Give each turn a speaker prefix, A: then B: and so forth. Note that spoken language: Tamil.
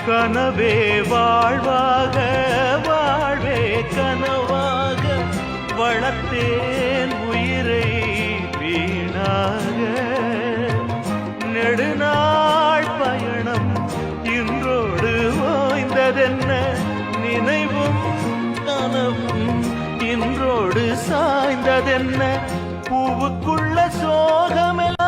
A: கனவே வாழ்வாக வாழ்வே கனவாக வளர்த்தேன் உயிரை வீணாக. நெடுநாள் பயணம் இன்றோடு ஓய்ந்ததென்ன, நினைவும் கனவும் இன்றோடு சாய்ந்ததென்ன, பூவுக்குள்ள சோகமெல்லாம்